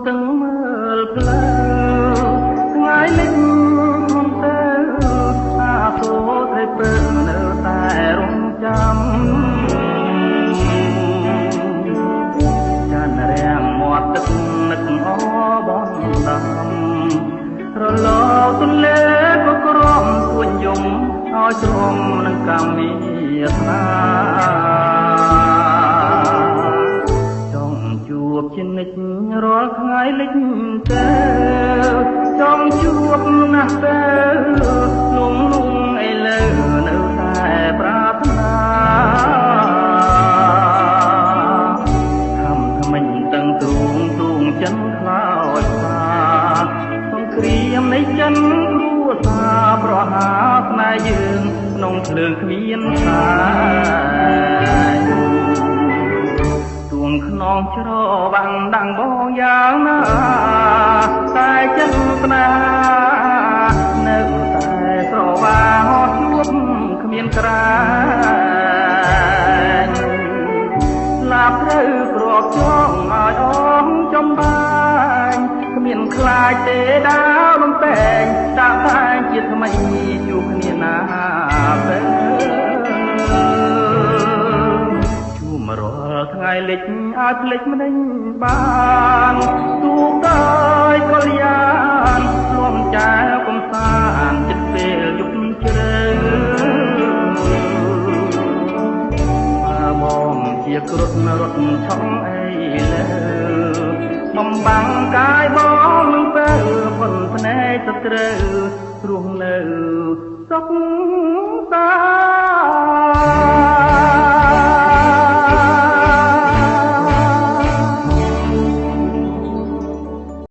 ទាំងមើលផ្លូវថ្ងៃលិចក្នុងទៅអាសូរត្រីព្រឹកនៅតែរងចាំចានរាំងមាត់ទឹកនឹកអបនដំរលកទន្លេក៏ក្រំទួញយំឲ្យទ្រាំនឹងកម្មមេត្តាចង់ជួបជានិច្ចរាល់ថ្ងៃលិចទៅចង់ជួបណាស់ទៅលងលងឥឡូវនៅតែប្រាថ្នាខំថ្មិញទាំងទ្រូងទូងចិនខ្លោចថាសង្គ្រាមនៃចិនគ្រួសារប្រហាស្នេហ៍យើងក្នុងភ្លើងគ្មានសាយទួងខ្នងច្រវាំងដាំងបងយ៉ាងណាតែចិនស្នេហ៍នៅតែស្រវាហត់ជួបគ្មានក្រែងឡាប់ត្រូវគ្របចងឲ្យអងចំបាញ់គ្មានខ្លាចទេដាវលំតែងតាតែងជាថ្មីជួបគ្នាណាទៅជួមរាល់ថ្ងៃលិចឲ្យភ្លេចមិនដេញបានទូកដោយកលយានលំចែវកំសាន្តចិត្តពេលយប់ជ្រៅបងជាគ្រុឌរត់ឆំអីលើបំបាំងកាយបងនឹងទៅប៉ុនភ្នែកទៅត្រូវរស់នៅសុខសា